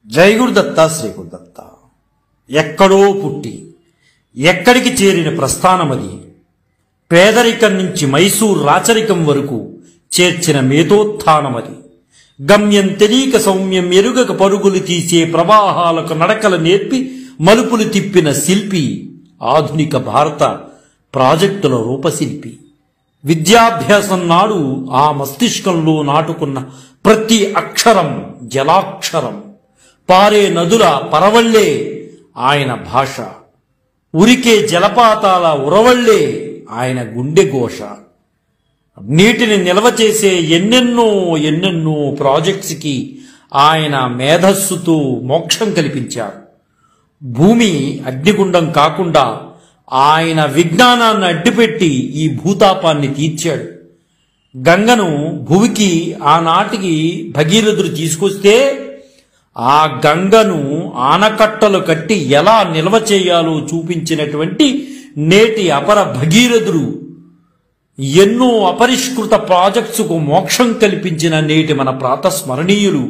జై గురుదత్త శ్రీ గురుదత్త. ఎక్కడో పుట్టి ఎక్కడికి చేరిన ప్రస్థానమది. పేదరికం నుంచి మైసూర్ రాచరికం వరకు చేర్చిన మేధోత్థానమది. గమ్యం తెలియక సౌమ్యం ఎరుగక పరుగులు తీసే ప్రవాహాలకు నడకలు నేర్పి మలుపులు తిప్పిన శిల్పి, ఆధునిక భారత ప్రాజెక్టుల రూపశిల్పి. విద్యాభ్యాసం నాడు ఆ మస్తిష్కంలో నాటుకున్న ప్రతి అక్షరం జలాక్షరం. పారే నదుల పరవళ్లే ఆయన భాష, ఉరికే జలపాతాల ఉరవళ్లే ఆయన గుండె ఘోష. నీటిని నిల్వ చేసే ఎన్నెన్నో ప్రాజెక్ట్స్కి ఆయన మేధస్సుతో మోక్షం కల్పించారు. భూమి అగ్నిగుండం కాకుండా ఆయన విజ్ఞానాన్ని అడ్డుపెట్టి ఈ భూతాపాన్ని తీర్చాడు. గంగను భూమికి ఆనాటికి భగీరథుడు తీసుకొస్తే ఆ గంగను ఆనకట్టలు కట్టి ఎలా నిల్వ చేయాలో చూపించినటువంటి నేటి అపర భగీరథుడు, ఎన్నో అపరిష్కృత ప్రాజెక్ట్స్కు మోక్షం కల్పించిన నేటి మన ప్రాతస్మరణీయులు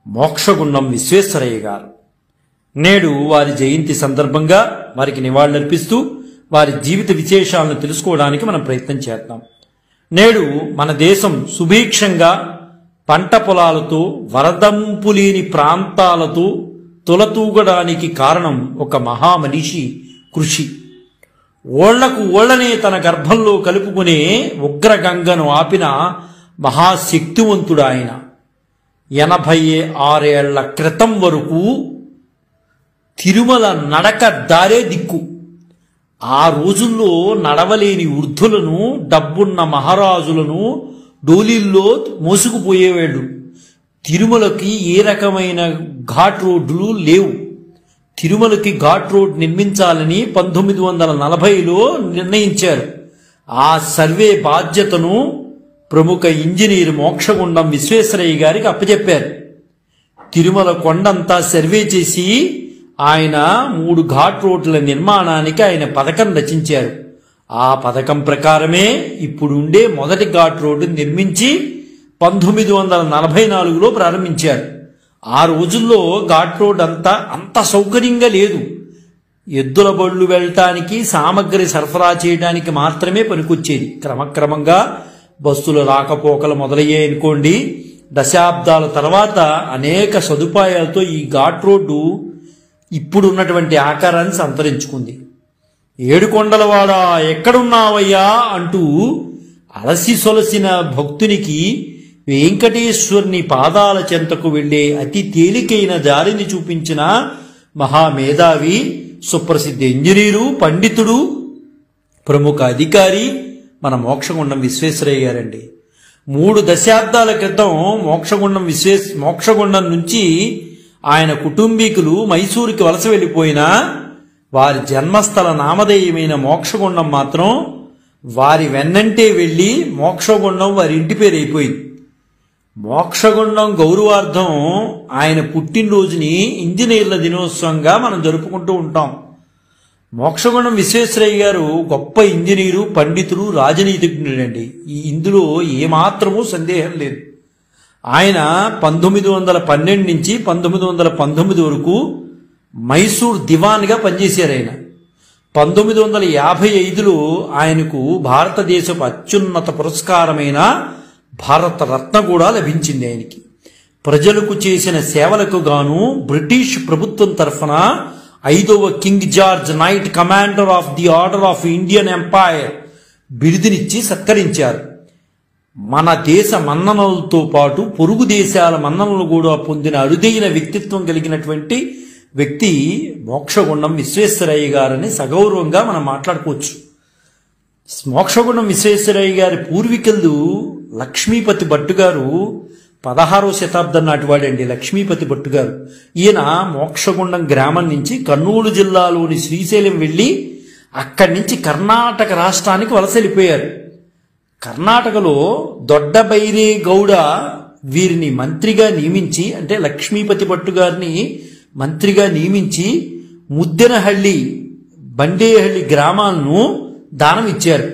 మోక్షగుండం విశ్వేశ్వరయ్య గారు. నేడు వారి జయంతి సందర్భంగా వారికి నివాళులర్పిస్తూ వారి జీవిత విశేషాలను తెలుసుకోవడానికి మనం ప్రయత్నం చేద్దాం. నేడు మన దేశం సుభిక్షంగా పంట పొలాలతో, వరదంపులేని ప్రాంతాలతో తులతూగడానికి కారణం ఒక మహామనిషి కృషి. ఓళ్లకు ఓళ్లనే తన గర్భంలో కలుపుకునే ఉగ్రగంగను ఆపిన మహాశక్తివంతుడు ఆయన. 86 ఏళ్ల క్రితం వరకు తిరుమల నడక దారే దిక్కు. ఆ రోజుల్లో నడవలేని వృద్ధులను, డబ్బున్న మహారాజులను డోలీల్లో మోసుకుపోయేవాళ్ళు. తిరుమలకి ఏ రకమైన ఘాట్ రోడ్లు లేవు. తిరుమలకి ఘాట్ రోడ్ నిర్మించాలని 1940లో నిర్ణయించారు. ఆ సర్వే బాధ్యతను ప్రముఖ ఇంజనీర్ మోక్షగుండం విశ్వేశ్వరయ్య గారికి అప్పచెప్పారు. తిరుమల కొండంతా సర్వే చేసి ఆయన 3 ఘాట్ రోడ్ల నిర్మాణానికి ఆయన పథకం రచించారు. ఆ పథకం ప్రకారమే ఇప్పుడుండే మొదటి ఘాట్ రోడ్డు నిర్మించి 1944లో ప్రారంభించారు. ఆ రోజుల్లో ఘాట్ రోడ్ అంత సౌకర్యంగా లేదు. ఎద్దుల బళ్ళు వెళ్ళటానికి, సామగ్రి సరఫరా చేయడానికి మాత్రమే పనికొచ్చేది. క్రమక్రమంగా బస్సుల రాకపోకలు మొదలయ్యాయనుకోండి. దశాబ్దాల తర్వాత అనేక సదుపాయాలతో ఈ ఘాట్ రోడ్డు ఇప్పుడున్నటువంటి ఆకారాన్ని సంతరించుకుంది. ఏడుకొండలవాడ ఎక్కడున్నావయ్యా అంటూ అలసి సొలసిన భక్తునికి వెంకటేశ్వరుని పాదాల చెంతకు వెళ్లే అతి తేలికైన దారిని చూపించిన మహామేధావి, సుప్రసిద్ధ ఇంజనీరు, పండితుడు, ప్రముఖ అధికారి మన మోక్షగుండం విశ్వేశ్వరయ్య గారండి. 3 దశాబ్దాల క్రితం మోక్షగుండం నుంచి ఆయన కుటుంబీకులు మైసూరుకి వలస వెళ్లిపోయినా వారి జన్మస్థల నామధేయమైన మోక్షగుండం మాత్రం వారి వెన్నంటే వెళ్లి మోక్షగుండం వారి ఇంటి పేరు అయిపోయింది. మోక్షగుండం గౌరవార్థం ఆయన పుట్టినరోజుని ఇంజనీర్ల దినోత్సవంగా మనం జరుపుకుంటూ ఉంటాం. మోక్షగుండం విశ్వేశ్వరయ్య గారు గొప్ప ఇంజనీరు, పండితుడు, రాజనీతిజ్ఞుడండి. ఇందులో ఏమాత్రమూ సందేహం లేదు. ఆయన 1912 నుంచి 1919 వరకు మైసూర్ దివాన్గా పనిచేశారు. ఆయన 1955లో ఆయనకు భారతదేశపు అత్యున్నత పురస్కారమైన భారత రత్న కూడా లభించింది. ఆయనకి ప్రజలకు చేసిన సేవలకు గాను బ్రిటిష్ ప్రభుత్వం తరఫున 5వ king George knight commander of the order of Indian empire బిరుదునిచ్చి సత్కరించారు. మన దేశ మన్ననలతో పాటు పొరుగు దేశాల మన్ననలు కూడా పొందిన అరుదైన వ్యక్తిత్వం కలిగినటువంటి వ్యక్తి మోక్షగుండం విశ్వేశ్వరయ్య గారని సగౌరవంగా మనం మాట్లాడుకోవచ్చు. మోక్షగుండం విశ్వేశ్వరయ్య గారి పూర్వీకులు లక్ష్మీపతి భట్టు గారు 16వ శతాబ్దం నాటివాడండి. లక్ష్మీపతి భట్టు గారు ఈయన మోక్షగుండం గ్రామం నుంచి కర్నూలు జిల్లాలోని శ్రీశైలం వెళ్లి అక్కడి నుంచి కర్ణాటక రాష్ట్రానికి వలస వెళ్ళిపోయారు. కర్ణాటకలో దొడ్డబైరే గౌడ వీరిని మంత్రిగా నియమించి, అంటే లక్ష్మీపతి భట్టు గారిని మంత్రిగా నియమించి ముద్దెనహళ్లి, బండేహళ్లి గ్రామాలను దానం ఇచ్చారు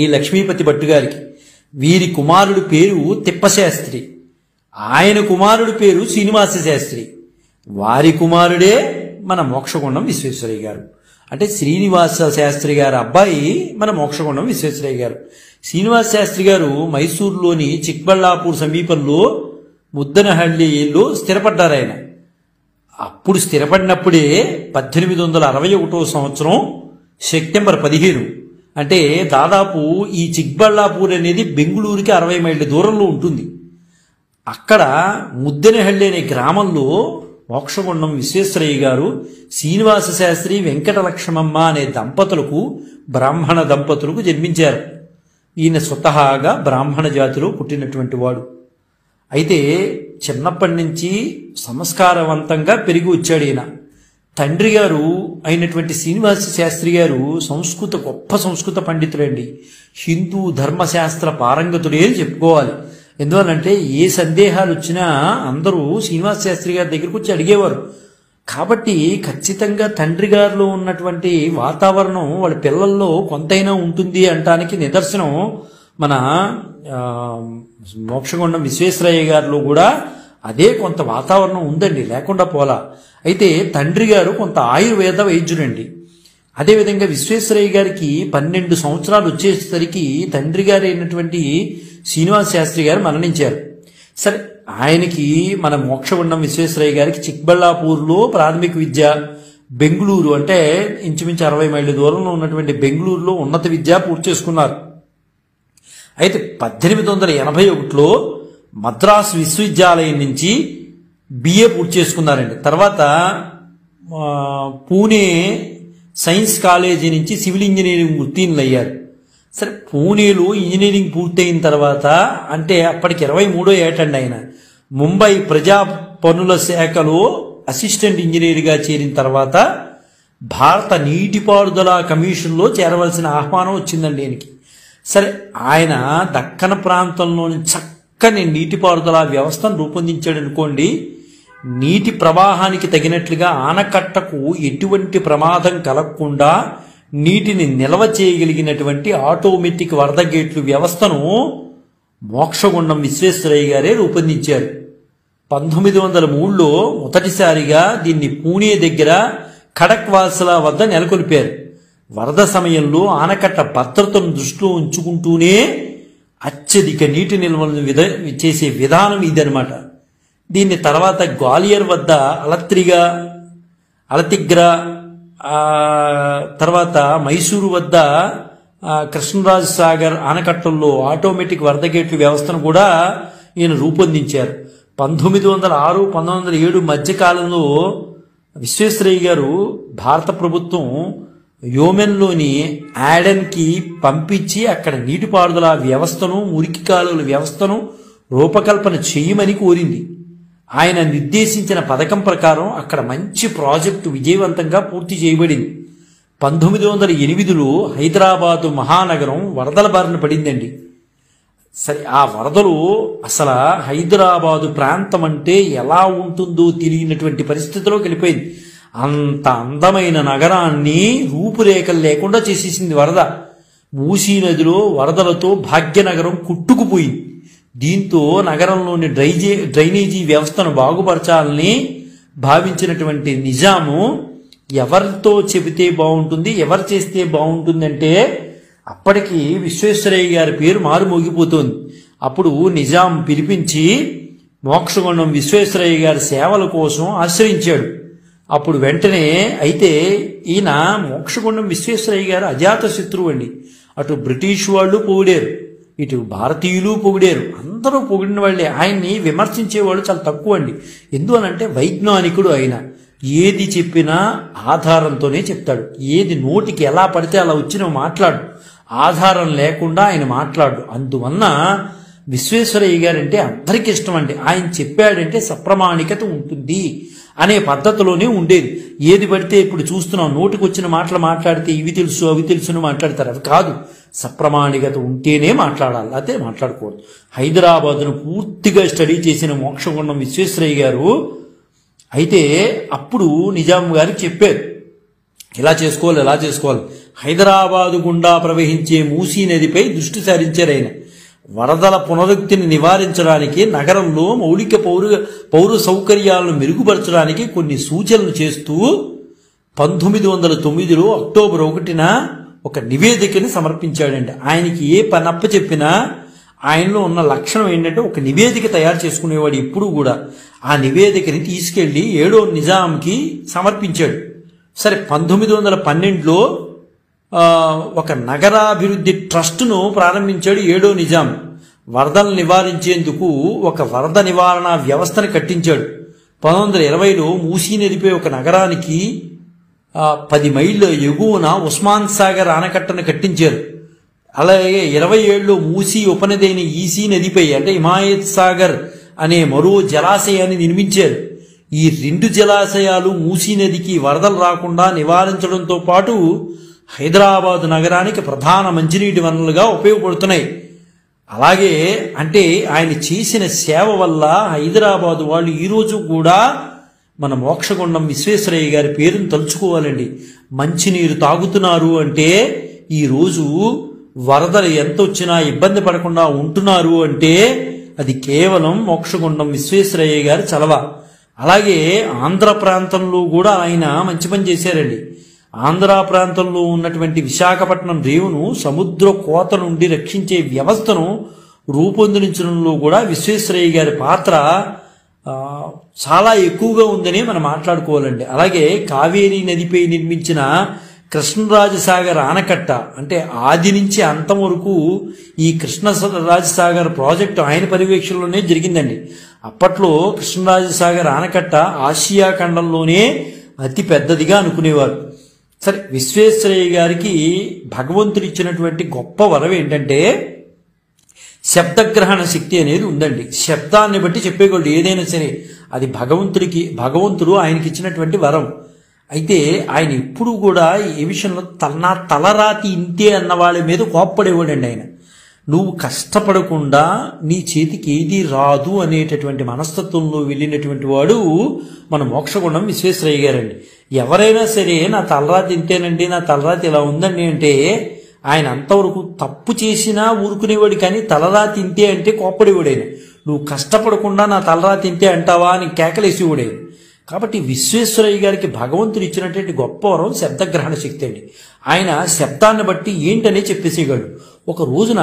ఈ లక్ష్మీపతి భట్టు గారికి. వీరి కుమారుడి పేరు తిప్పశాస్త్రి. ఆయన కుమారుడి పేరు శ్రీనివాస శాస్త్రి, వారి కుమారుడే మన మోక్షగుండం విశ్వేశ్వరయ్య గారు. అంటే శ్రీనివాస శాస్త్రి గారి అబ్బాయి మన మోక్షగుండం విశ్వేశ్వరయ్య గారు. శ్రీనివాస శాస్త్రి గారు మైసూరులోని చిక్బళ్ళాపూర్ సమీపంలో ముద్దనహళ్లిలో స్థిరపడ్డారు. ఆయన అప్పుడు స్థిరపడినప్పుడే 1861 సంవత్సరం సెప్టెంబర్ 15, అంటే దాదాపు ఈ చిక్బళ్ళాపూర్ అనేది బెంగుళూరుకి 60 మైళ్ళ దూరంలో ఉంటుంది. అక్కడ ముద్దనహళ్లి అనే గ్రామంలో మోక్షగుండం విశ్వేశ్వరయ్య గారు శ్రీనివాస శాస్త్రి వెంకటలక్ష్మమ్మ అనే దంపతులకు, బ్రాహ్మణ దంపతులకు జన్మించారు. ఈయన స్వతహాగా బ్రాహ్మణ జాతిలో పుట్టినటువంటి వాడు. అయితే చిన్నప్పటి నుంచి సంస్కారవంతంగా పెరిగి వచ్చాడు ఈయన. తండ్రి గారు అయినటువంటి శ్రీనివాస శాస్త్రి గారు గొప్ప సంస్కృత పండితుడండి. హిందూ ధర్మశాస్త్ర పారంగతుడే అని చెప్పుకోవాలి. ఎందువల్లంటే ఏ సందేహాలు వచ్చినా అందరూ శ్రీనివాస శాస్త్రి గారి దగ్గరికి వచ్చి అడిగేవారు. కాబట్టి ఖచ్చితంగా తండ్రి గారిలో ఉన్నటువంటి వాతావరణం వాళ్ళ పిల్లల్లో కొంతైనా ఉంటుంది అంటానికి నిదర్శనం మన మోక్షగుండం విశ్వేశ్వరయ్య గారిలో కూడా అదే కొంత వాతావరణం ఉందండి, లేకుండా పోలా. అయితే తండ్రి గారు కొంత ఆయుర్వేద వైద్యుడండి. అదేవిధంగా విశ్వేశ్వరయ్య గారికి 12 సంవత్సరాలు వచ్చేసరికి తండ్రి గారు అయినటువంటి శ్రీనివాస శాస్త్రి గారు మరణించారు. సరే, ఆయనకి మన మోక్షగుండం విశ్వేశ్వరయ్య గారికి చిక్బళ్ళాపూర్లో ప్రాథమిక విద్య, బెంగుళూరు అంటే ఇంచుమించు 60 మైళ్ళ దూరంలో ఉన్నటువంటి బెంగుళూరులో ఉన్నత విద్య పూర్తి చేసుకున్నారు. అయితే 1881లో మద్రాసు విశ్వవిద్యాలయం నుంచి బిఏ పూర్తి చేసుకున్నారండి. తర్వాత పూణే సైన్స్ కాలేజీ నుంచి సివిల్ ఇంజనీరింగ్ ఉత్తీర్ణులయ్యారు. సరే, పూణేలో ఇంజనీరింగ్ పూర్తయిన తర్వాత, అంటే అప్పటికి 23వ ఏటండి ఆయన, ముంబై ప్రజా పనుల శాఖలో అసిస్టెంట్ ఇంజనీర్గా చేరిన తర్వాత భారత నీటిపారుదల కమిషన్లో చేరవలసిన ఆహ్వానం వచ్చిందండి ఆయనకి. సరే, ఆయన దక్కన ప్రాంతంలోని చక్కని నీటిపారుదల వ్యవస్థను రూపొందించాడు అనుకోండి. నీటి ప్రవాహానికి తగినట్లుగా ఆనకట్టకు ఎటువంటి ప్రమాదం కలగకుండా నీటిని నిల్వ చేయగలిగినటువంటి ఆటోమేటిక్ వరద గేట్లు వ్యవస్థను మోక్షగుండం విశ్వేశ్వరయ్య గారే రూపొందించారు. 1903లో మొదటిసారిగా దీన్ని పూణే దగ్గర ఖడక్వాసలా వద్ద నెలకొల్పారు. వరద సమయంలో ఆనకట్ట భద్రతను దృష్టిలో ఉంచుకుంటూనే అత్యధిక నీటి నిల్వలను చేసే విధానం ఇదనమాట. దీన్ని తర్వాత గ్వాలియర్ వద్ద అలతిగ్రా, తర్వాత మైసూరు వద్ద కృష్ణరాజ సాగర్ ఆనకట్టల్లో ఆటోమేటిక్ వరద గేట్ల వ్యవస్థను కూడా ఈయన రూపొందించారు. 1906, 1907 మధ్యకాలంలో విశ్వేశ్వరయ్య గారు భారత ప్రభుత్వం యోమెన్లోని యాడెన్కి పంపించి అక్కడ నీటిపారుదల వ్యవస్థను, మురికి కాలువల వ్యవస్థను రూపకల్పన చేయమని కోరింది. ఆయన నిర్దేశించిన పథకం ప్రకారం అక్కడ మంచి ప్రాజెక్టు విజయవంతంగా పూర్తి చేయబడింది. 1908లో హైదరాబాదు మహానగరం వరదల బారిన పడిందండి. సరే, ఆ వరదలు అసలు హైదరాబాదు ప్రాంతం అంటే ఎలా ఉంటుందో తెలియనటువంటి పరిస్థితిలోకి వెళ్ళిపోయింది. అంత అందమైన నగరాన్ని రూపురేఖలు లేకుండా చేసేసింది వరద. మూసీ నదిలో వరదలతో భాగ్యనగరం కొట్టుకుపోయింది. దీంతో నగరంలోని డ్రైనేజీ వ్యవస్థను బాగుపరచాలని భావించినటువంటి నిజాము ఎవరితో చెబితే బాగుంటుంది, ఎవరు చేస్తే బాగుంటుందంటే అప్పటికి విశ్వేశ్వరయ్య గారి పేరు మారుమోగిపోతోంది. అప్పుడు నిజాం పిలిపించి మోక్షగుండం విశ్వేశ్వరయ్య గారి సేవల కోసం ఆశ్రయించాడు. అప్పుడు వెంటనే, అయితే ఈయన మోక్షగుండం విశ్వేశ్వరయ్య గారు అజాత శత్రువు అండి. అటు బ్రిటిష్ వాళ్ళు పొగిడారు, ఇటు భారతీయులు పొగిడారు, అందరూ పొగిడిన వాళ్ళే. ఆయన్ని విమర్శించేవాళ్ళు చాలా తక్కువ అండి. ఎందువనంటే వైజ్ఞానికుడు ఆయన. ఏది చెప్పినా ఆధారంతోనే చెప్తాడు. ఏది నోటికి ఎలా పడితే అలా వచ్చిన మాట్లాడు, ఆధారం లేకుండా ఆయన మాట్లాడు. అందువల్ల విశ్వేశ్వరయ్య గారంటే అందరికీ ఇష్టం అండి. ఆయన చెప్పాడంటే సప్రమాణికత ఉంటుంది అనే పద్ధతిలోనే ఉండేది. ఏది పడితే ఇప్పుడు చూస్తున్నాం, నోటికి వచ్చిన మాటలు మాట్లాడితే ఇవి తెలుసు అవి తెలుసును మాట్లాడతారు. అవి కాదు, సప్రమాణికత ఉంటేనే మాట్లాడాలి, అదే మాట్లాడకూడదు. హైదరాబాద్ను పూర్తిగా స్టడీ చేసిన మోక్షగుండం విశ్వేశ్వరయ్య గారు అయితే అప్పుడు నిజాం గారికి చెప్పారు, ఇలా చేసుకోవాలి, ఇలా చేసుకోవాలి. హైదరాబాదు గుండా ప్రవహించే మూసీ నదిపై దృష్టి సారించారు ఆయన. వరదల పునరుక్తిని నివారించడానికి, నగరంలో మౌలిక పౌర సౌకర్యాలను మెరుగుపరచడానికి కొన్ని సూచనలు చేస్తూ 1909లో అక్టోబర్ 1న ఒక నివేదికని సమర్పించాడండి. ఆయనకి ఏ పనప్ప చెప్పినా ఆయనలో ఉన్న లక్షణం ఏంటంటే ఒక నివేదిక తయారు చేసుకునేవాడు ఎప్పుడు కూడా. ఆ నివేదికని తీసుకెళ్లి 7వ నిజాంకి సమర్పించాడు. సరే, 1912లో ఒక నగరాభివృద్ధి ట్రస్టును ప్రారంభించాడు 7వ నిజాం. వరదలను నివారించేందుకు ఒక వరద నివారణ వ్యవస్థను కట్టించాడు. 1920లో మూసీ నదిపై ఒక నగరానికి 10 మైళ్ళ ఎగువన ఉస్మాన్ సాగర్ ఆనకట్టను కట్టించారు. అలాగే 27లో మూసీ ఉపనది అయిన ఈసీ నదిపై అంటే హిమాయత్ సాగర్ అనే మరో జలాశయాన్ని నిర్మించారు. ఈ 2 జలాశయాలు మూసీ నదికి వరదలు రాకుండా నివారించడంతో పాటు హైదరాబాద్ నగరానికి ప్రధాన మంచినీటి వనరులుగా ఉపయోగపడుతున్నాయి. అలాగే అంటే ఆయన చేసిన సేవ వల్ల హైదరాబాద్ వాళ్ళు ఈరోజు కూడా మన మోక్షగుండం విశ్వేశ్వరయ్య గారి పేరును తలుచుకోవాలండి. మంచినీరు తాగుతున్నారు అంటే ఈరోజు వరదలు ఎంత వచ్చినా ఇబ్బంది పడకుండా ఉంటున్నారు అంటే అది కేవలం మోక్షగుండం విశ్వేశ్వరయ్య గారి చలవ. అలాగే ఆంధ్ర ప్రాంతంలో కూడా ఆయన మంచి పని చేశారండి. ఆంధ్ర ప్రాంతంలో ఉన్నటువంటి విశాఖపట్నం రేవును సముద్ర కోత నుండి రక్షించే వ్యవస్థను రూపొందించడంలో కూడా విశ్వేశ్వరయ్య గారి పాత్ర చాలా ఎక్కువగా ఉందని మనం మాట్లాడుకోవాలండి. అలాగే కావేరీ నదిపై నిర్మించిన కృష్ణరాజసాగర్ ఆనకట్ట అంటే ఆది నుంచి అంతం వరకు ఈ కృష్ణరాజసాగర్ ప్రాజెక్టు ఆయన పర్యవేక్షణలోనే జరిగిందండి. అప్పట్లో కృష్ణరాజసాగర్ ఆనకట్ట ఆసియా ఖండంలోనే అతి పెద్దదిగా అనుకునేవారు. సరే, విశ్వేశ్వరయ్య గారికి భగవంతుడు ఇచ్చినటువంటి గొప్ప వరం ఏంటంటే శబ్దగ్రహణ శక్తి అనేది ఉందండి. శబ్దాన్ని బట్టి చెప్పేవాళ్ళు ఏదైనా సరే అది భగవంతుడు ఆయనకి ఇచ్చినటువంటి వరం. అయితే ఆయన ఎప్పుడు కూడా ఏ విషయంలో నా తలరాతి ఇంతే అన్న వాళ్ళ మీద కోప్పడేవాడండి ఆయన. నువ్వు కష్టపడకుండా నీ చేతికి ఏది రాదు అనేటటువంటి మనస్తత్వంలో వెళ్ళినటువంటి వాడు మన మోక్షగుండం విశ్వేశ్వరయ్య గారండి. ఎవరైనా సరే నా తలరాతి ఇంతేనండి, నా తలరాతి ఇలా ఉందండి అంటే ఆయన అంతవరకు తప్పు చేసినా ఊరుకునేవాడు, కానీ తలరాతి ఇంతే అంటే కోప్పడేవాడైన. నువ్వు కష్టపడకుండా నా తలరాతి ఇంతే అంటావా అని కేకలేసేవాడైన. కాబట్టి విశ్వేశ్వరయ్య గారికి భగవంతుడు ఇచ్చినటువంటి గొప్ప వరం శబ్దగ్రహణ శక్తి అండి. ఆయన శబ్దాన్ని బట్టి ఏంటనే చెప్పేసేవాడు. ఒక రోజున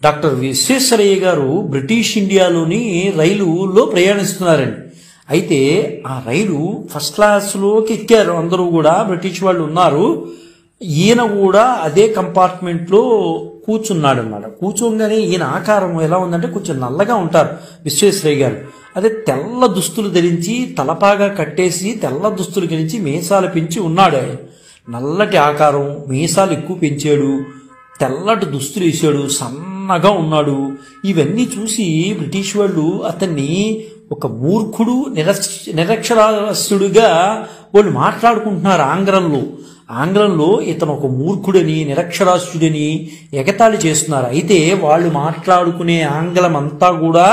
డాక్టర్ విశ్వేశ్వరయ్య గారు బ్రిటిష్ ఇండియాలోని రైలులో ప్రయాణిస్తున్నారండి. అయితే ఆ రైలు ఫస్ట్ క్లాస్లోకి ఎక్కారు అందరూ కూడా, బ్రిటిష్ వాళ్ళు ఉన్నారు. ఈయన కూడా అదే కంపార్ట్మెంట్లో కూర్చున్నాడు అన్నమాట. కూర్చోగానే ఈయన ఆకారం ఎలా ఉందంటే కొంచెం నల్లగా ఉంటారు విశ్వేశ్వరయ్య గారు. అదే తెల్ల దుస్తులు ధరించి తలపాగా కట్టేసి తెల్ల దుస్తులు ధరించి మీసాలు పెంచి ఉన్నాడు ఆయన. నల్లటి ఆకారం, మీసాలు ఎక్కువ పెంచాడు, తెల్లటి దుస్తులు వేసాడు, సన్నగా ఉన్నాడు. ఇవన్నీ చూసి బ్రిటిష్ వాళ్ళు అతన్ని ఒక మూర్ఖుడు, నిరక్షరాస్యుడిగా వాళ్ళు మాట్లాడుకుంటున్నారు ఆంగ్లంలో ఇతను ఒక మూర్ఖుడని, నిరక్షరాస్యుడని ఎగతాళి చేస్తున్నారు. అయితే వాళ్ళు మాట్లాడుకునే ఆంగ్లం అంతా కూడా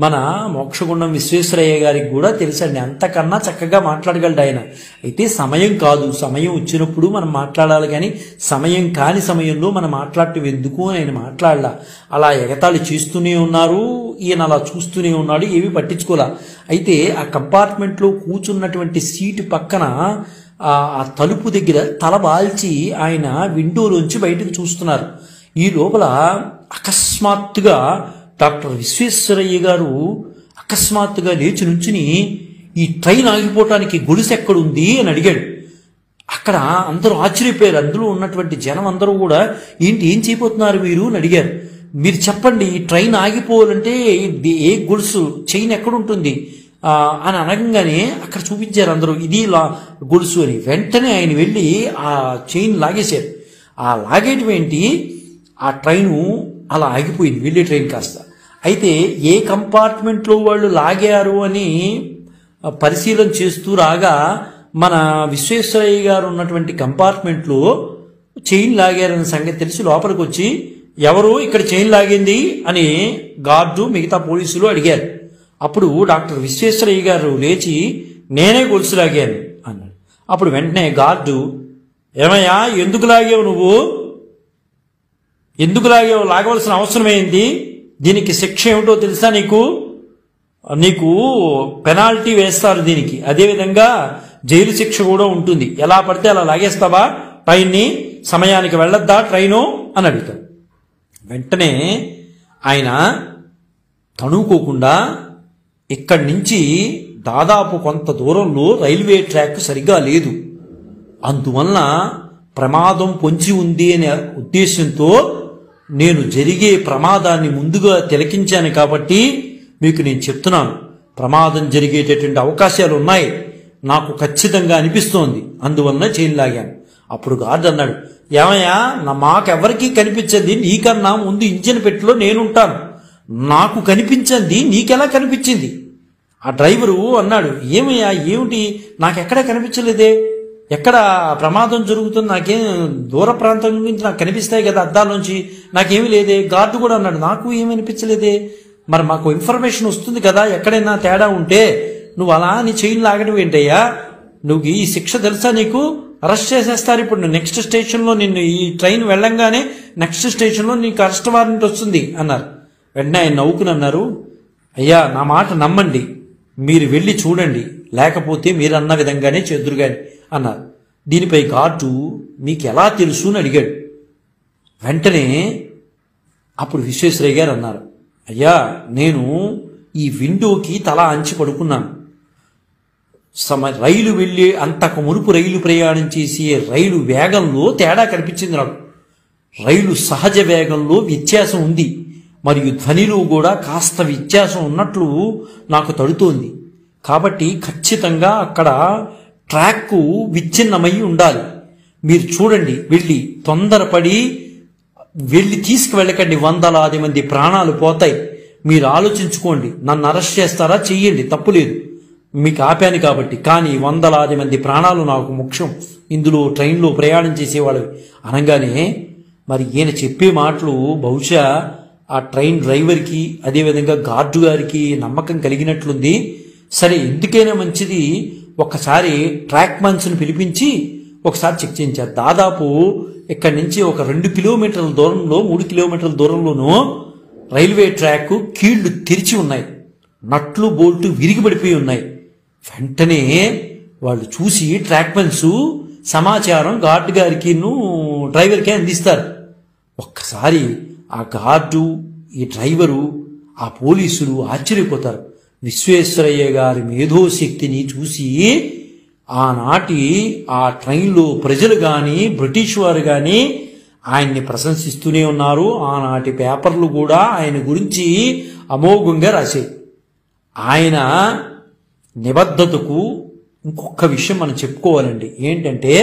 మన మోక్షగుండం విశ్వేశ్వరయ్య గారికి కూడా తెలుసండి. అంతకన్నా చక్కగా మాట్లాడగలడు ఆయన. అయితే సమయం కాదు, సమయం వచ్చినప్పుడు మనం మాట్లాడాలి, కానీ సమయం కాని సమయంలో మనం మాట్లాడటం ఎందుకు అని ఆయన మాట్లాడలా. అలా ఎగతాళి చేస్తూనే ఉన్నారు, ఈయన అలా చూస్తూనే ఉన్నాడు, ఏమీ పట్టించుకోలే. అయితే ఆ కంపార్ట్మెంట్లో కూర్చున్నటువంటి సీటు పక్కన ఆ తలుపు దగ్గర తల బాల్చి ఆయన విండోలోంచి బయటకు చూస్తున్నారు. ఈ లోపల అకస్మాత్తుగా డాక్టర్ విశ్వేశ్వరయ్య గారు అకస్మాత్తుగా లేచి నుంచుని ఈ ట్రైన్ ఆగిపోవటానికి గొలుసు ఎక్కడుంది అని అడిగాడు. అక్కడ అందరూ ఆశ్చర్యపోయారు. అందులో ఉన్నటువంటి జనం అందరూ కూడా ఏం చేయబోతున్నారు మీరు అని అడిగారు. మీరు చెప్పండి, ఈ ట్రైన్ ఆగిపోవాలంటే ఏ గొలుసు చైన్ ఎక్కడుంటుంది అని అనగానే అక్కడ చూపించారు అందరూ, ఇది గొలుసు అని. వెంటనే ఆయన వెళ్ళి ఆ చైన్ లాగేశారు. ఆ లాగేటువంటి ఆ ట్రైను అలా ఆగిపోయింది, వెళ్ళే ట్రైన్ కాస్త. అయితే ఏ కంపార్ట్మెంట్లో వాళ్ళు లాగారు అని పరిశీలన చేస్తూ రాగా మన విశ్వేశ్వరయ్య గారు ఉన్నటువంటి కంపార్ట్మెంట్లో చైన్ లాగారన్న సంగతి తెలిసి లోపలికి వచ్చి ఎవరు ఇక్కడ చైన్ లాగింది అని గార్డు మిగతా పోలీసులు అడిగారు. అప్పుడు డాక్టర్ విశ్వేశ్వరయ్య గారు లేచి నేనే గొలుసు లాగాను అన్నాడు. అప్పుడు వెంటనే గార్డు, ఏమయ్యా ఎందుకు లాగావు నువ్వు ఎందుకు లాగవలసిన అవసరమైంది? దీనికి శిక్ష ఏమిటో తెలుసా నీకు? నీకు పెనాల్టీ వేస్తారు దీనికి. అదేవిధంగా జైలు శిక్ష కూడా ఉంటుంది. ఎలా పడితే అలా లాగేస్తావా ట్రైన్ని? సమయానికి వెళ్ళొద్దా ట్రైను అని అడుగుతాడు. వెంటనే ఆయన తణుకోకుండా ఇక్కడి నుంచి దాదాపు కొంత దూరంలో రైల్వే ట్రాక్ సరిగ్గా లేదు, అందువలన ప్రమాదం పొంచి ఉంది అనే ఉద్దేశంతో నేను జరిగే ప్రమాదాన్ని ముందుగా తిలకించాను కాబట్టి మీకు నేను చెప్తున్నాను, ప్రమాదం జరిగేటటువంటి అవకాశాలు ఉన్నాయి, నాకు ఖచ్చితంగా అనిపిస్తోంది, అందువలన చైన్ లాగాను. అప్పుడు గార్డ్ అన్నాడు, ఏమయ్యా, మాకెవరికీ కనిపించండి, నీకన్నా ముందు ఇంజిన్ పెట్టిలో నేనుంటాను, నాకు కనిపించింది నీకెలా కనిపించింది? ఆ డ్రైవరు అన్నాడు, ఏమయ్యా ఏమిటి, నాకెక్కడ కనిపించలేదే, ఎక్కడ ప్రమాదం జరుగుతుంది, నాకేం దూర ప్రాంతం నుంచి నాకు కనిపిస్తాయి కదా అద్దాల్లోంచి, నాకేమీ లేదే. గార్డు కూడా అన్నాడు, నాకు ఏమనిపించలేదే. మరి మాకు ఇన్ఫర్మేషన్ వస్తుంది కదా ఎక్కడైనా తేడా ఉంటే, నువ్వు అలా నీ చైన్ లాగడం ఏంటయ్యా, నువ్వు ఈ శిక్ష తెలుసా నీకు? అరెస్ట్ చేసేస్తారు ఇప్పుడు నెక్స్ట్ స్టేషన్లో, నిన్ను ఈ ట్రైన్ వెళ్ళంగానే నెక్స్ట్ స్టేషన్లో నీకు అరెస్ట్ వారెంట్ వస్తుంది అన్నారు. వెంటనే ఆయన నవ్వుకుని అన్నారు, అయ్యా నా మాట నమ్మండి, మీరు వెళ్ళి చూడండి, లేకపోతే మీరు అన్న విధంగానే చెదురుగాని అన్నారు. దీనిపై గార్డు మీకు ఎలా తెలుసు అని అడిగాడు. వెంటనే అప్పుడు విశ్వేశ్వరయ్య గారు అన్నారు, అయ్యా నేను ఈ విండోకి తల అంచి పడుకున్నాను, రైలు వెళ్ళి అంతకు మునుపు రైలు ప్రయాణం చేసి రైలు వేగంలో తేడా కనిపించింది నాకు, రైలు సహజ వేగంలో వ్యత్యాసం ఉంది, మరియు ధ్వనిలో కూడా కాస్త వ్యత్యాసం ఉన్నట్లు నాకు తడుతోంది, కాబట్టి ఖచ్చితంగా అక్కడ ట్రాక్ విచ్ఛిన్నమై ఉండాలి, మీరు చూడండి, వెళ్ళి తొందరపడి వెళ్ళి తీసుకువెళ్ళకండి, వందలాది మంది ప్రాణాలు పోతాయి, మీరు ఆలోచించుకోండి, నన్ను అరెస్ట్ చేస్తారా చెయ్యండి, తప్పులేదు, మీకు ఆపాను కాబట్టి, కానీ వందలాది మంది ప్రాణాలు నాకు ముఖ్యం, ఇందులో ట్రైన్లో ప్రయాణం చేసేవాళ్ళు అనగానే మరి ఈయన చెప్పే మాటలు బహుశా ఆ ట్రైన్ డ్రైవర్కి అదేవిధంగా గార్డు గారికి నమ్మకం కలిగినట్లుంది. సరే ఎందుకైనా మంచిది, ఒకసారి ట్రాక్ మన్స్ని పిలిపించి ఒకసారి చెక్ చేయించారు. దాదాపు ఇక్కడి నుంచి ఒక 2 కిలోమీటర్ల దూరంలో 3 కిలోమీటర్ల దూరంలోనూ రైల్వే ట్రాక్ కీళ్లు తెరిచి ఉన్నాయి, నట్లు బోల్టు విరిగిపడిపోయి ఉన్నాయి. వెంటనే వాళ్ళు చూసి ట్రాక్ మన్స్ సమాచారం గార్డు గారికి డ్రైవర్కి అందిస్తారు. ఒక్కసారి ఆ గార్డు, ఈ డ్రైవరు, ఆ పోలీసులు ఆశ్చర్యపోతారు. విశ్వేశ్వరయ్య గారి మేధోశక్తిని చూసి ఆనాటి ఆ ట్రైన్లో ప్రజలు కానీ బ్రిటిష్ వారు కానీ ఆయన్ని ప్రశంసిస్తూనే ఉన్నారు. ఆనాటి పేపర్లు కూడా ఆయన గురించి అమోఘంగా రాశాయి. ఆయన నిబద్ధతకు ఇంకొక విషయం మనం చెప్పుకోవాలండి. ఏంటంటే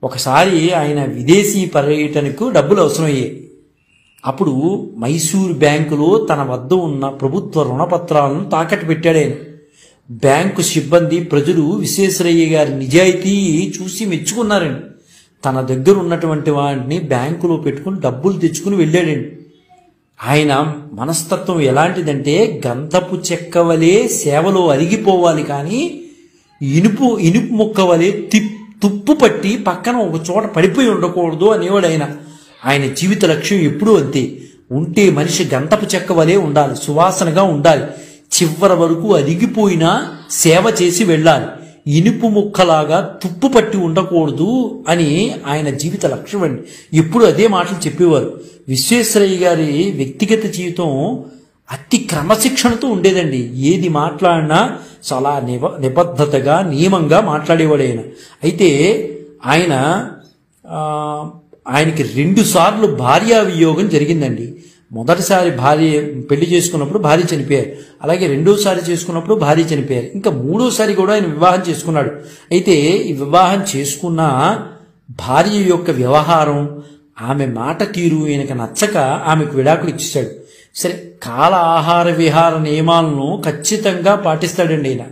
ఒకసారి ఆయన విదేశీ పర్యటనకు డబ్బులు అవసరమయ్యాయి. అప్పుడు మైసూర్ బ్యాంకులో తన వద్ద ఉన్న ప్రభుత్వ రుణపత్రాలను తాకట్టు పెట్టాడు ఆయన. బ్యాంకు సిబ్బంది, ప్రజలు విశ్వేశ్వరయ్య గారి నిజాయితీ చూసి మెచ్చుకున్నారండి. తన దగ్గర ఉన్నటువంటి వాటిని బ్యాంకులో పెట్టుకుని డబ్బులు తెచ్చుకుని వెళ్ళాడండి. ఆయన మనస్తత్వం ఎలాంటిదంటే గంధపు చెక్క వలె సేవలో అరిగిపోవాలి, కానీ ఇనుపు ముక్క వలె తుప్పు పట్టి పక్కన ఒక చోట పడిపోయి ఉండకూడదు అనేవాడు ఆయన. ఆయన జీవిత లక్ష్యం ఎప్పుడూ అంతే, ఉంటే మనిషి గంధపు చెక్క వలె ఉండాలి, సువాసనగా ఉండాలి, చివరి వరకు అరిగిపోయినా సేవ చేసి వెళ్ళాలి, ఇనుపు ముక్కలాగా తుప్పు పట్టి ఉండకూడదు అని ఆయన జీవిత లక్ష్యం అండి. ఎప్పుడు అదే మాటలు చెప్పేవారు. విశ్వేశ్వరయ్య గారి వ్యక్తిగత జీవితం అతి క్రమశిక్షణతో ఉండేదండి. ఏది మాట్లాడినా చాలా నిబద్ధతగా నియమంగా మాట్లాడేవాడు ఆయన. అయితే ఆయనకి 2 సార్లు భార్యా వియోగం జరిగిందండి. మొదటిసారి పెళ్లి చేసుకున్నప్పుడు భార్య చనిపోయారు, అలాగే రెండోసారి చేసుకున్నప్పుడు భార్య చనిపోయారు, ఇంకా 3వసారి కూడా ఆయన వివాహం చేసుకున్నాడు. అయితే ఈ వివాహం చేసుకున్న భార్య యొక్క వ్యవహారం, ఆమె మాట తీరు ఈయనకు నచ్చక ఆమెకు విడాకులు ఇచ్చేశాడు. సరే, కాల ఆహార విహార నియమాలను ఖచ్చితంగా పాటిస్తాడండి ఆయన.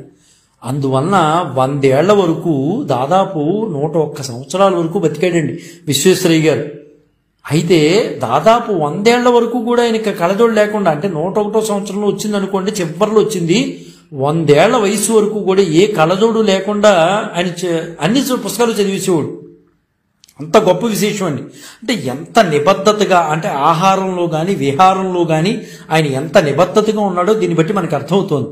అందువలన 100 ఏళ్ల వరకు, దాదాపు 101 సంవత్సరాల వరకు బతికాడండి విశ్వేశ్వరయ్య గారు. అయితే దాదాపు 100 ఏళ్ల వరకు కూడా ఆయనకి కళ్ళజోడు లేకుండా, అంటే 101వ సంవత్సరంలో వచ్చింది అనుకోండి, చివరిలో వచ్చింది, 100 ఏళ్ల వయసు వరకు కూడా ఏ కళ్ళజోడు లేకుండా ఆయన అన్ని పుస్తకాలు చదివేసేవాడు. అంత గొప్ప విశేషం అండి. అంటే ఎంత నిబద్ధతగా, అంటే ఆహారంలో కానీ విహారంలో కానీ ఆయన ఎంత నిబద్ధతగా ఉన్నాడో దీన్ని బట్టి మనకు అర్థమవుతోంది.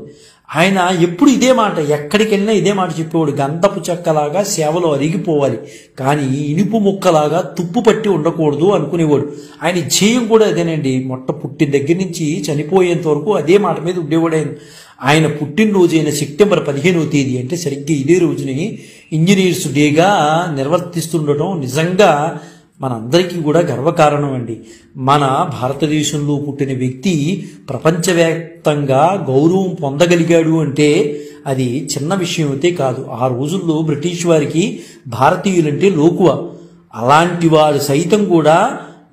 ఆయన ఎప్పుడు ఇదే మాట, ఎక్కడికి వెళ్ళినా ఇదే మాట చెప్పేవాడు. గంధపు చెక్కలాగా సేవలో అరిగిపోవాలి, కానీ ఇనుపు ముక్కలాగా తుప్పు పట్టి ఉండకూడదు అనుకునేవాడు. ఆయన ధ్యేయం కూడా అదేనండి. పుట్టిన దగ్గర నుంచి చనిపోయేంత వరకు అదే మాట మీద ఉండేవాడు ఆయన. ఆయన పుట్టినరోజైన సెప్టెంబర్ 15వ తేదీ అంటే సరిగ్గా ఇదే రోజుని ఇంజనీర్స్ డేగా నిర్వర్తిస్తుండటం నిజంగా మనందరికీ కూడా గర్వకారణం అండి. మన భారతదేశంలో పుట్టిన వ్యక్తి ప్రపంచవ్యాప్తంగా గౌరవం పొందగలిగాడు అంటే అది చిన్న విషయం అయితే కాదు. ఆ రోజుల్లో బ్రిటిష్ వారికి భారతీయులంటే లోకువ. అలాంటి వారు సైతం కూడా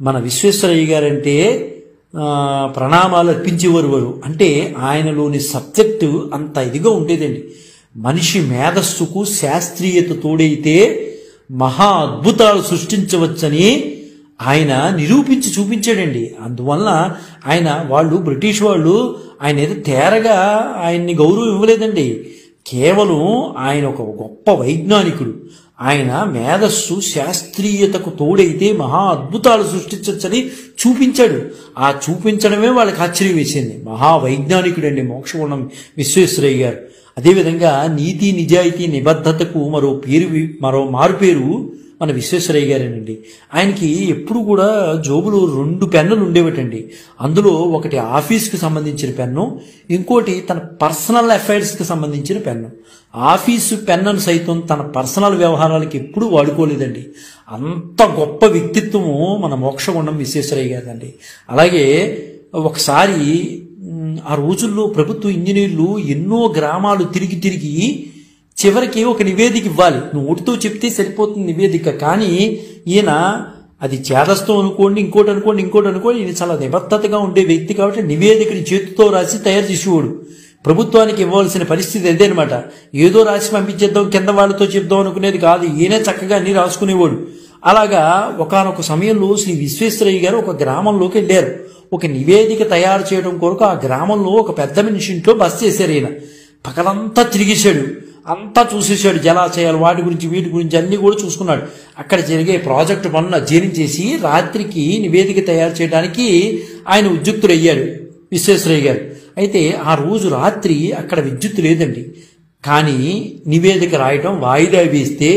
మన విశ్వేశ్వరయ్య గారంటే ప్రణామాలు అర్పించేవారు. అంటే ఆయనలోని సబ్జెక్టు అంత ఇదిగా ఉండేదండి. మనిషి మేధస్సుకు శాస్త్రీయత తోడైతే మహా అద్భుతాలు సృష్టించవచ్చని ఆయన నిరూపించి చూపించాడండి. అందువలన వాళ్ళు బ్రిటిష్ వాళ్ళు ఆయన ఏదో తేరగా ఆయన్ని గౌరవం ఇవ్వలేదండి. కేవలం ఆయన ఒక గొప్ప వైజ్ఞానికుడు. ఆయన మేధస్సు శాస్త్రీయతకు తోడైతే మహా అద్భుతాలు సృష్టించవచ్చని చూపించాడు. ఆ చూపించడమే వాళ్ళకి ఆశ్చర్యం వేసింది. మహా వైజ్ఞానికుడండి మోక్షగుండం విశ్వేశ్వరయ్య గారు. అదేవిధంగా నీతి నిజాయితీ నిబద్ధతకు మరో మారు పేరు మన విశ్వేశ్వరయ్య గారేనండి. ఆయనకి ఎప్పుడు కూడా జోబులో 2 పెన్నులు ఉండేవటండి. అందులో ఒకటి ఆఫీస్కి సంబంధించిన పెన్ను, ఇంకోటి తన పర్సనల్ అఫైర్స్కి సంబంధించిన పెన్ను. ఆఫీసు పెన్నును సైతం తన పర్సనల్ వ్యవహారాలకి ఎప్పుడూ వాడుకోలేదండి. అంత గొప్ప వ్యక్తిత్వము మన మోక్షగుండం విశ్వేశ్వరయ్య గారిదండి. అలాగే ఒకసారి ఆ రోజుల్లో ప్రభుత్వ ఇంజనీర్లు ఎన్నో గ్రామాలు తిరిగి చివరికి ఒక నివేదిక ఇవ్వాలి. నోటితో చెప్తే సరిపోతుంది నివేదిక, కానీ ఈయన అది చేదస్తం అనుకోండి, ఇంకోటి అనుకోండి. ఈయన చాలా నిబద్ధతగా ఉండే వ్యక్తి కాబట్టి నివేదికని చేతితో రాసి తయారు చేసేవాడు. ప్రభుత్వానికి ఇవ్వాల్సిన పరిస్థితి అదే అనమాట. ఏదో రాసి పంపించేద్దాం, కింద వాళ్ళతో చెప్దాం అనుకునేది కాదు. ఈయనే చక్కగా అన్ని రాసుకునేవాడు. అలాగా ఒకానొక సమయంలో శ్రీ విశ్వేశ్వరయ్య గారు ఒక గ్రామంలోకి వెళ్ళారు. ఒక నివేదిక తయారు చేయడం కొరకు ఆ గ్రామంలో ఒక పెద్ద మనిషి ఇంట్లో బస చేశారు. ఈయన పగలంతా తిరిగేశాడు, అంతా చూసేశాడు. జలాశయాలు వాటి గురించి వీటి గురించి అన్ని కూడా చూసుకున్నాడు. అక్కడ జరిగే ప్రాజెక్టు పనులు అధ్యయనం చేసి రాత్రికి నివేదిక తయారు చేయడానికి ఆయన ఉద్యుక్తుడయ్యాడు విశ్వేశ్వరయ్య గారు. అయితే ఆ రోజు రాత్రి అక్కడ విద్యుత్ లేదండి. కానీ నివేదిక రాయటం వాయిదా వేస్తే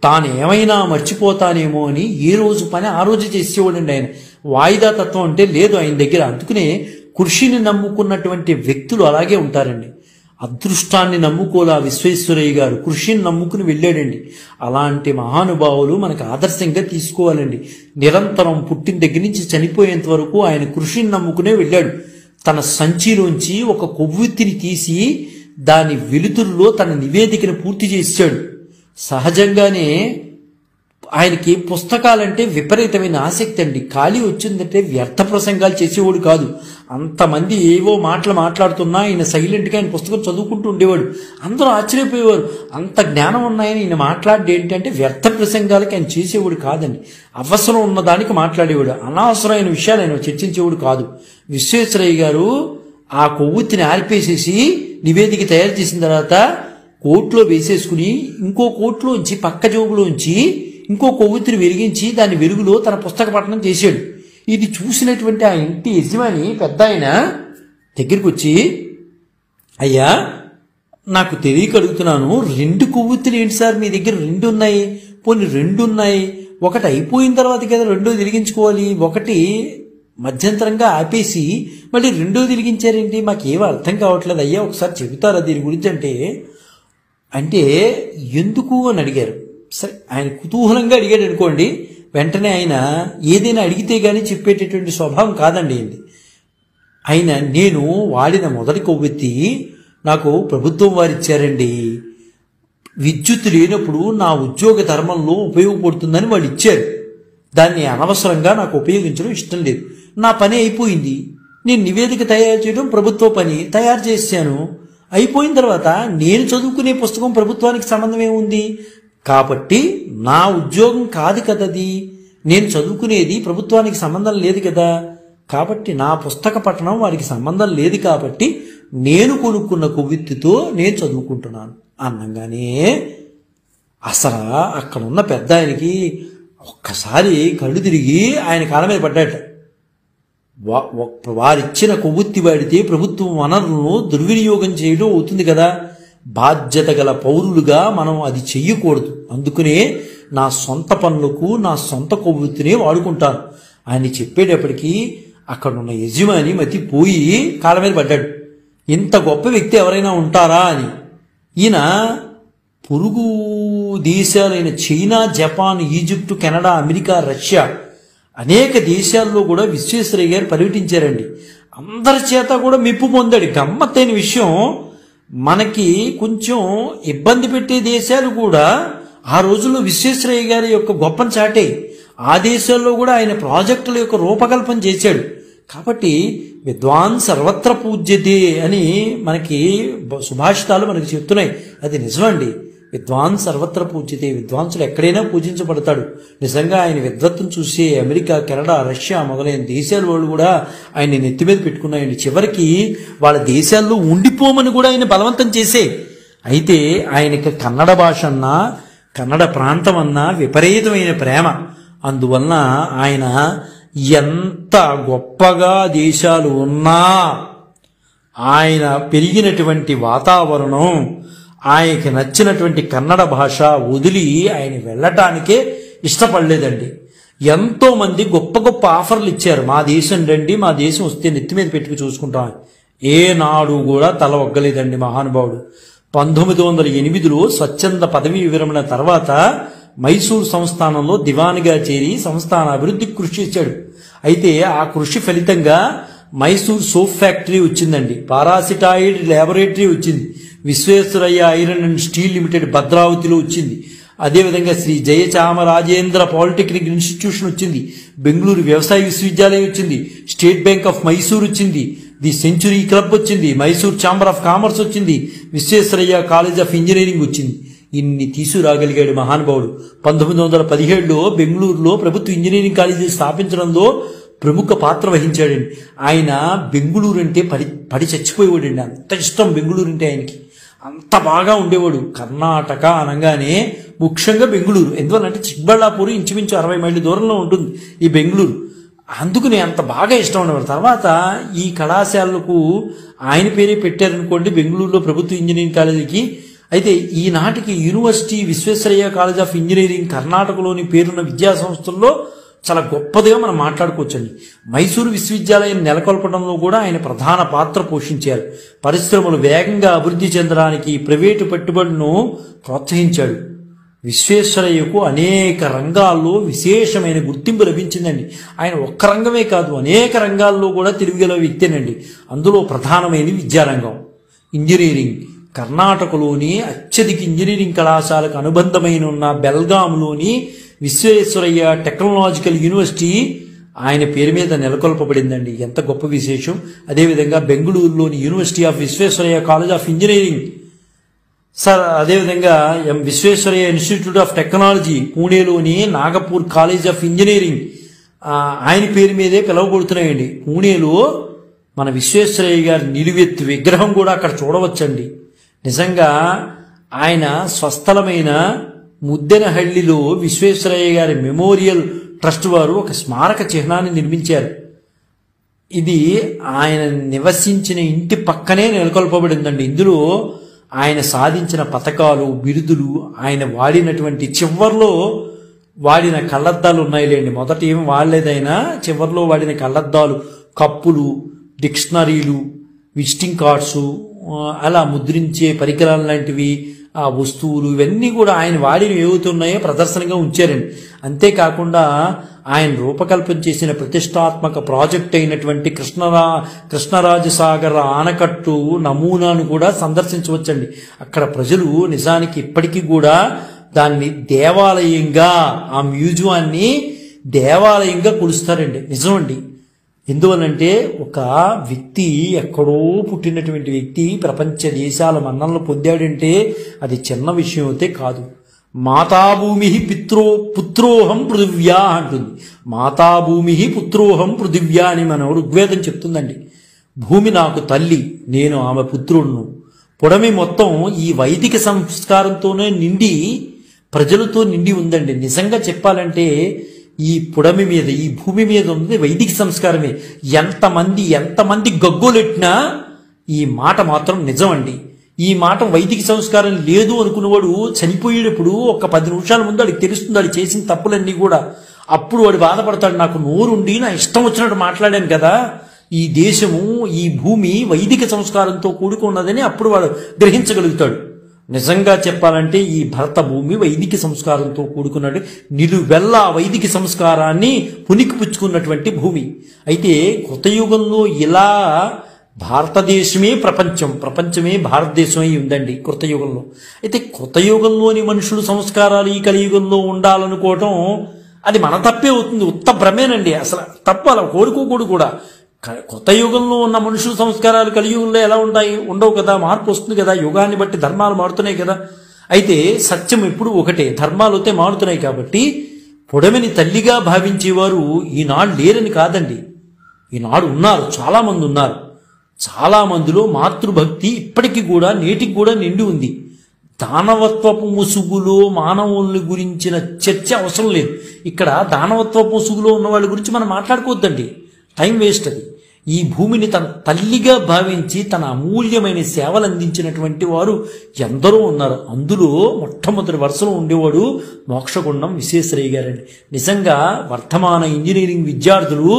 తాను ఏమైనా మర్చిపోతానేమో అని ఏ రోజు పని ఆ రోజు చేసేవాడండి ఆయన. వాయిదా తత్వం అంటే లేదు ఆయన దగ్గర. అందుకనే కృషిని నమ్ముకున్నటువంటి వ్యక్తులు అలాగే ఉంటారండి. అదృష్టాన్ని నమ్ముకోలా విశ్వేశ్వరయ్య గారు, కృషిని నమ్ముకుని వెళ్ళాడండి. అలాంటి మహానుభావులు మనకు ఆదర్శంగా తీసుకోవాలండి. నిరంతరం పుట్టిన దగ్గర నుంచి చనిపోయేంత వరకు ఆయన కృషిని నమ్ముకునే వెళ్ళాడు. తన సంచిలోంచి ఒక కొవ్వొత్తిని తీసి దాని వెలుతురులో తన నివేదికను పూర్తి చేశాడు. సహజంగానే ఆయనకి పుస్తకాలంటే విపరీతమైన ఆసక్తి అండి. ఖాళీ వచ్చిందంటే వ్యర్థ ప్రసంగాలు చేసేవాడు కాదు. అంతమంది ఏవో మాట్లాడుతున్నా ఆయన సైలెంట్గా ఆయన పుస్తకం చదువుకుంటూ ఉండేవాడు. అందరూ ఆశ్చర్యపోయేవారు. అంత జ్ఞానం ఉన్నాయని ఈయన మాట్లాడేది ఏంటంటే వ్యర్థ ప్రసంగాలకి ఆయన చేసేవాడు కాదండి. అవసరం ఉన్నదానికి మాట్లాడేవాడు. అనవసరమైన విషయాలు ఆయన చర్చించేవాడు కాదు. విశ్వేశ్వరయ్య గారు ఆ కొవ్వొత్తిని ఆర్పేసేసి నివేదిక తయారు చేసిన తర్వాత కోట్లో వేసేసుకుని ఇంకో కోట్లోంచి పక్క జోబులోంచి ఇంకో కొవ్వొత్తిని వెలిగించి దాని వెలుగులో తన పుస్తక పఠనం చేశాడు. ఇది చూసినటువంటి ఆ ఇంటి యజమాని పెద్ద ఆయన దగ్గరికి వచ్చి, అయ్యా నాకు తెలియక అడుగుతున్నాను, 2 కొవ్వొత్తులు ఏంటి సార్ మీ దగ్గర? 2 ఉన్నాయి. పోనీ 2 ఉన్నాయి, ఒకటి అయిపోయిన తర్వాత కదా రెండో వెలిగించుకోవాలి, ఒకటి మధ్యంతరంగా ఆపేసి మళ్ళీ రెండో వెలిగించారేంటి? మాకేమో అర్థం కావట్లేదు అయ్యా, ఒకసారి చెబుతారా దీని గురించి అంటే ఎందుకు అని అడిగారు. సరే ఆయన కుతూహలంగా అడిగాడు అనుకోండి, వెంటనే ఆయన ఏదైనా అడిగితే గానీ చెప్పేటటువంటి స్వభావం కాదండి అయింది. ఆయన నేను వాడిన మొదటి కొవ్వొత్తి నాకు ప్రభుత్వం వారు ఇచ్చారండి. విద్యుత్ లేనప్పుడు నా ఉద్యోగ ధర్మంలో ఉపయోగపడుతుందని వాళ్ళు ఇచ్చారు. దాన్ని అనవసరంగా నాకు ఉపయోగించడం ఇష్టం లేదు. నా పని అయిపోయింది. నేను నివేదిక తయారు చేయడం ప్రభుత్వ పని, తయారు చేశాను. అయిపోయిన తర్వాత నేను చదువుకునే పుస్తకం ప్రభుత్వానికి సంబంధం ఏముంది? కాబట్టి నా ఉద్యోగం కాదు కదది, నేను చదువుకునేది ప్రభుత్వానికి సంబంధం లేదు కదా, కాబట్టి నా పుస్తక పఠనం వారికి సంబంధం లేదు, కాబట్టి నేను కొనుక్కున్న కొవ్వొత్తితో నేను చదువుకుంటున్నాను అన్నగానే అసలు అక్కడ ఉన్న పెద్ద ఆయనకి ఒక్కసారి కళ్ళు తిరిగి ఆయన కాళ్ళ మీద పడ్డాట. వారిచ్చిన కొవ్వొత్తి వాడితే ప్రభుత్వం వనరులను దుర్వినియోగం చేయడం అవుతుంది కదా. బాధ్యత గల పౌరులుగా మనం అది చెయ్యకూడదు. అందుకనే నా సొంత పనులకు నా సొంత కొవ్వొత్తినే వాడుకుంటాను ఆయన చెప్పేటప్పటికీ అక్కడున్న యజమాని మతిపోయి కాళ్ళ మీద పడ్డాడు. ఇంత గొప్ప వ్యక్తి ఎవరైనా ఉంటారా అని. ఈయన పొరుగు దేశాలైన China, Japan, Egypt, Canada, America, Russia అనేక దేశాల్లో కూడా విశ్వేశ్వరయ్య గారు పర్యటించారండి. అందరి చేత కూడా మెప్పు పొందాడు. గమ్మత్తైన విషయం, మనకి కొంచెం ఇబ్బంది పెట్టే దేశాలు కూడా ఆ రోజుల్లో విశ్వేశ్వరయ్య గారి యొక్క గొప్పను చాటే. ఆ దేశాల్లో కూడా ఆయన ప్రాజెక్టుల యొక్క రూపకల్పన చేశాడు. కాబట్టి విద్వాన్ సర్వత్ర పూజ్యతే అని మనకి సుభాషితాలు మనకి చెప్తున్నాయి. అది నిజమండి. విద్వాన్ సర్వత్ర పూజ్యతే, విద్వాంసులు ఎక్కడైనా పూజించబడతాడు. నిజంగా ఆయన విద్వత్తును చూసి అమెరికా, కెనడా, రష్యా మొదలైన దేశాల వాళ్ళు కూడా ఆయన్ని నెత్తి మీద పెట్టుకున్నాయండి. చివరికి వాళ్ళ దేశాల్లో ఉండిపోమని కూడా ఆయన బలవంతం చేసే. అయితే ఆయనకి కన్నడ భాష అన్నా కన్నడ ప్రాంతం అన్నా విపరీతమైన ప్రేమ. అందువలన ఆయన ఎంత గొప్పగా దేశాలు ఉన్నా ఆయన పెరిగినటువంటి వాతావరణం, ఆయనకి నచ్చినటువంటి కన్నడ భాష వదిలి ఆయన వెళ్ళటానికే ఇష్టపడలేదండి. ఎంతో మంది గొప్ప గొప్ప ఆఫర్లు ఇచ్చారు. మా దేశం రండి, మా దేశం వస్తే నెత్తి మీద పెట్టుకు చూసుకుంటాం. ఏనాడు కూడా తల ఒగ్గలేదండి మహానుభావుడు. 1908లో స్వచ్ఛంద పదవీ విరమణ తర్వాత మైసూరు సంస్థానంలో దివానిగా చేరి సంస్థాన అభివృద్ధికి కృషి చేశాడు. అయితే ఆ కృషి ఫలితంగా మైసూర్ సోప్ ఫ్యాక్టరీ వచ్చిందండి, పారాసిటాయిడ్ ల్యాబొరేటరీ వచ్చింది, Visvesvaraya iron and steel limited భద్రావతిలో వచ్చింది. అదేవిధంగా శ్రీ జయచామరాజేంద్ర పాలిటెక్నిక్ ఇన్స్టిట్యూషన్ వచ్చింది, బెంగళూరు వ్యవసాయ విశ్వవిద్యాలయం వచ్చింది, స్టేట్ బ్యాంక్ ఆఫ్ మైసూర్ వచ్చింది, ది సెంచురీ క్లబ్ వచ్చింది, మైసూర్ ఛాంబర్ ఆఫ్ కామర్స్ వచ్చింది, విశ్వేశ్వరయ్య కాలేజ్ ఆఫ్ ఇంజనీరింగ్ వచ్చింది. ఇన్ని తీసుకురాగలిగాడు మహానుభావుడు. 1917లో బెంగళూరులో ప్రభుత్వ ఇంజనీరింగ్ కాలేజీ స్థాపించడంలో ప్రముఖ పాత్ర వహించాడండి. ఆయన బెంగళూరు అంటే పడి చచ్చిపోయేవాడండి. అంత ఇష్టం బెంగళూరు అంటే ఆయనకి. అంత బాగా ఉండేవాడు. కర్ణాటక అనగానే ముఖ్యంగా బెంగళూరు. ఎందువల్లంటే చిక్బళ్ళాపూర్ ఇంచుమించు 60 మైళ్ళ దూరంలో ఉంటుంది ఈ బెంగళూరు. అందుకని అంత బాగా ఇష్టం ఉండేవాడు. తర్వాత ఈ కళాశాలకు ఆయన పేరే పెట్టారనుకోండి, బెంగళూరులో ప్రభుత్వ ఇంజనీరింగ్ కాలేజీకి. అయితే ఈనాటికి university Visvesvaraya college of engineering కర్ణాటకలోని పేరున్న విద్యా సంస్థల్లో చాలా గొప్పదిగా మనం మాట్లాడుకోవచ్చండి. మైసూరు విశ్వవిద్యాలయం నెలకొల్పడంలో కూడా ఆయన ప్రధాన పాత్ర పోషించారు. పరిశ్రమలు వేగంగా అభివృద్ధి చెందడానికి ప్రైవేటు పెట్టుబడులను ప్రోత్సహించాడు. విశ్వేశ్వరయ్యకు అనేక రంగాల్లో విశేషమైన గుర్తింపు లభించిందండి. ఆయన ఒక్క రంగమే కాదు, అనేక రంగాల్లో కూడా తెలివిగల వ్యక్తేనండి. అందులో ప్రధానమైన విద్యారంగం ఇంజనీరింగ్. కర్ణాటకలోని అత్యధిక ఇంజనీరింగ్ కళాశాలకు అనుబంధమైన ఉన్న బెల్గాంలోని విశ్వేశ్వరయ్య టెక్నాలజికల్ యూనివర్సిటీ ఆయన పేరు మీద నెలకొల్పబడిందండి. ఎంత గొప్ప విశేషం. అదేవిధంగా బెంగళూరులోని university of Visvesvaraya college of engineering, అదేవిధంగా విశ్వేశ్వరయ్య ఇన్స్టిట్యూట్ ఆఫ్ టెక్నాలజీ, పూణేలోని నాగపూర్ కాలేజ్ ఆఫ్ ఇంజనీరింగ్ ఆయన పేరు మీదే పిలువబడుతున్నాయండి. పూణేలో మన విశ్వేశ్వరయ్య గారి నిలువెత్తు విగ్రహం కూడా అక్కడ చూడవచ్చండి. నిజంగా ఆయన స్వస్థలమైన ముద్దెనహళ్లిలో విశ్వేశ్వరయ్య గారి మెమోరియల్ ట్రస్ట్ వారు ఒక స్మారక చిహ్నాన్ని నిర్మించారు. ఇది ఆయన నివసించిన ఇంటి పక్కనే నెలకొల్పబడిందండి. ఇందులో ఆయన సాధించిన పథకాలు, బిరుదులు, ఆయన వాడినటువంటి చివర్లో వాడిన కళ్ళద్దాలు ఉన్నాయిలేండి. మొదట ఏమి వాడలేదైనా, చివర్లో వాడిన కళ్ళద్దాలు, కప్పులు, డిక్షనరీలు, విజిటింగ్ కార్డ్సు, అలా ముద్రించే పరికరాలు లాంటివి, ఆ వస్తువులు ఇవన్నీ కూడా ఆయన వాడినవి ఏవవుతున్నాయో ప్రదర్శనగా ఉంచారండి. అంతేకాకుండా ఆయన రూపకల్పన చేసిన ప్రతిష్టాత్మక ప్రాజెక్ట్ అయినటువంటి కృష్ణరాజసాగర్ ఆనకట్టు నమూనాను కూడా సందర్శించవచ్చండి. అక్కడ ప్రజలు నిజానికి ఇప్పటికీ కూడా దాన్ని దేవాలయంగా, ఆ మ్యూజియాన్ని దేవాలయంగా కొలుస్తారండి. నిజమండి. ఎందువల్లంటే ఒక వ్యక్తి, ఎక్కడో పుట్టినటువంటి వ్యక్తి ప్రపంచ దేశాల మన్ననలు పొందాడంటే అది చిన్న విషయం అయితే కాదు. మాతాభూమి పుత్రోహం పృథివ్యా అంటుంది. మాతాభూమి పుత్రోహం పృథివ్యా అని మన ఋగ్వేదం చెప్తుందండి. భూమి నాకు తల్లి, నేను ఆమె పుత్రుడును. పొడమి మొత్తం ఈ వైదిక సంస్కారంతోనే నిండి ప్రజలతో నిండి ఉందండి. నిజంగా చెప్పాలంటే ఈ పుడమి మీద, ఈ భూమి మీద ఉంది వైదిక సంస్కారమే. ఎంతమంది గగ్గోలెట్టినా ఈ మాట మాత్రం నిజం అండి. ఈ మాట వైదిక సంస్కారం లేదు అనుకున్నవాడు చనిపోయేటప్పుడు ఒక 10 నిమిషాల ముందు వాడికి తెలుస్తుంది వాడు చేసిన తప్పులన్నీ కూడా. అప్పుడు వాడు బాధపడతాడు, నాకు నోరుండి నా ఇష్టం వచ్చినట్టు మాట్లాడాను కదా, ఈ దేశము ఈ భూమి వైదిక సంస్కారంతో కూడుకున్నదని అప్పుడు వాడు గ్రహించగలుగుతాడు. నిజంగా చెప్పాలంటే ఈ భరత భూమి వైదిక సంస్కారంతో కూడుకున్నట్టు నిలువెల్లా వైదిక సంస్కారాన్ని పుణికిపుచ్చుకున్నటువంటి భూమి. అయితే కృతయుగంలో ఇలా భారతదేశమే ప్రపంచమే భారతదేశమై ఉందండి కృతయుగంలో. అయితే కృతయుగంలోని మనుషులు సంస్కారాలు ఈ కలియుగంలో ఉండాలనుకోవటం అది మన తప్పే అవుతుంది. ఉత్త భ్రమేనండి, అసలు తప్పు, అలా కోరుకోకూడదు కూడా. కృతయుగంలో ఉన్న మనుషుల సంస్కారాలు కలియుగంలో ఎలా ఉంటాయి? ఉండవు కదా, మార్పు వస్తుంది కదా, యుగాన్ని బట్టి ధర్మాలు మారుతున్నాయి కదా. అయితే సత్యం ఎప్పుడు ఒకటే, ధర్మాలు అయితే మారుతున్నాయి. కాబట్టి పొడమిని తల్లిగా భావించేవారు ఈనాడు లేరని కాదండి, ఈనాడు ఉన్నారు, చాలామంది ఉన్నారు. చాలా మందిలో మాతృభక్తి ఇప్పటికీ కూడా నేటికి కూడా నిండి ఉంది. దానవత్వపు ముసుగులో మానవుల్ని గురించిన చర్చ అవసరం లేదు. ఇక్కడ దానవత్వపు ముసుగులో ఉన్న వాళ్ళ గురించి మనం మాట్లాడుకోవద్దండి, టైం వేస్ట్ అది. ఈ భూమిని తన తల్లిగా భావించి తన అమూల్యమైన సేవలు అందించినటువంటి వారు ఎందరో ఉన్నారు. అందులో మొట్టమొదటి వరుసలో ఉండేవాడు మోక్షగుండం విశ్వేశ్వరయ్య గారండి. నిజంగా వర్తమాన ఇంజనీరింగ్ విద్యార్థులు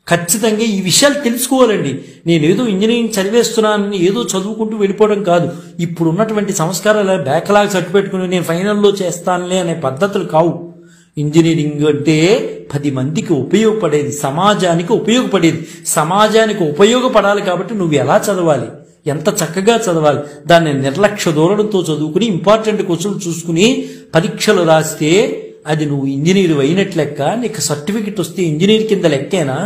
ఖచ్చితంగా ఈ విషయాలు తెలుసుకోవాలండి. నేనేదో ఇంజనీరింగ్ చదివేస్తున్నానని ఏదో చదువుకుంటూ వెళ్ళిపోవడం కాదు. ఇప్పుడు ఉన్నటువంటి సంస్కారాలు బ్యాక్లాగ్ సర్టిఫికేట్ పెట్టుకుని నేను ఫైనల్లో చేస్తానులే అనే పద్ధతులు కావు. ఇంజనీరింగ్ అంటే 10 మందికి ఉపయోగపడేది, సమాజానికి ఉపయోగపడేది. సమాజానికి ఉపయోగపడాలి కాబట్టి నువ్వు ఎలా చదవాలి, ఎంత చక్కగా చదవాలి, దాన్ని నిర్లక్ష్య ధోరణితో చదువుకుని ఇంపార్టెంట్ క్వశ్చన్లు చూసుకుని పరీక్షలు రాస్తే అది నువ్వు ఇంజనీర్ అయినట్లు లెక్క. నీకు సర్టిఫికెట్ వస్తే ఇంజనీర్ కింద లెక్కేనా?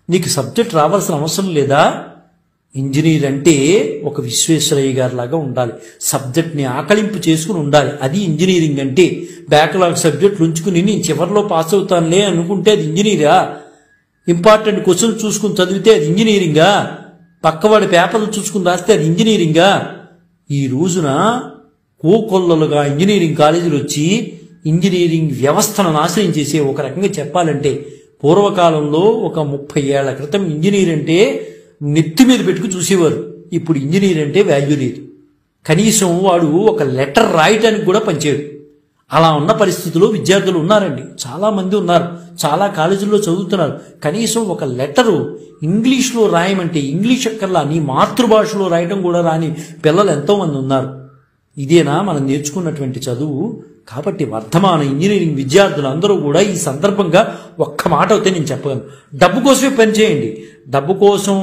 నీకు సబ్జెక్ట్ రావాల్సిన అవసరం లేదా? ఇంజనీర్ అంటే ఒక విశ్వేశ్వరయ్య గారి లాగా ఉండాలి, సబ్జెక్ట్ని ఆకలింపు చేసుకుని ఉండాలి. అది ఇంజనీరింగ్ అంటే. బ్యాక్లాగ్ సబ్జెక్టులు ఉంచుకుని నేను చివరిలో పాస్ అవుతానులే అనుకుంటే అది ఇంజనీరా? ఇంపార్టెంట్ క్వశ్చన్ చూసుకుని చదివితే అది ఇంజనీరింగా? పక్కవాడి పేపర్లు చూసుకుని రాస్తే అది ఇంజనీరింగా? ఈ రోజున కోకొల్లలుగా ఇంజనీరింగ్ కాలేజీలు వచ్చి ఇంజనీరింగ్ వ్యవస్థను నాశనం చేసే, ఒక రకంగా చెప్పాలంటే పూర్వకాలంలో ఒక 30 ఏళ్ల క్రితం ఇంజనీర్ అంటే నెత్తి మీద పెట్టుకు చూసేవారు. ఇప్పుడు ఇంజనీర్ అంటే వాల్యూ లేదు. కనీసం వాడు ఒక లెటర్ రాయటానికి కూడా పనిచేయడు. అలా ఉన్న పరిస్థితుల్లో విద్యార్థులు ఉన్నారండి, చాలా మంది ఉన్నారు, చాలా కాలేజీల్లో చదువుతున్నారు. కనీసం ఒక లెటరు ఇంగ్లీష్లో రాయమంటే ఇంగ్లీష్ అక్కర్లా నీ మాతృభాషలో రాయడం కూడా రాని పిల్లలు ఎంతోమంది ఉన్నారు. ఇదేనా మనం నేర్చుకున్నటువంటి చదువు? కాబట్టి వర్ధమాన ఇంజనీరింగ్ విద్యార్థులు అందరూ కూడా ఈ సందర్భంగా ఒక్క మాట అయితే నేను చెప్పగలను, డబ్బు కోసమే పనిచేయండి. డబ్బు కోసం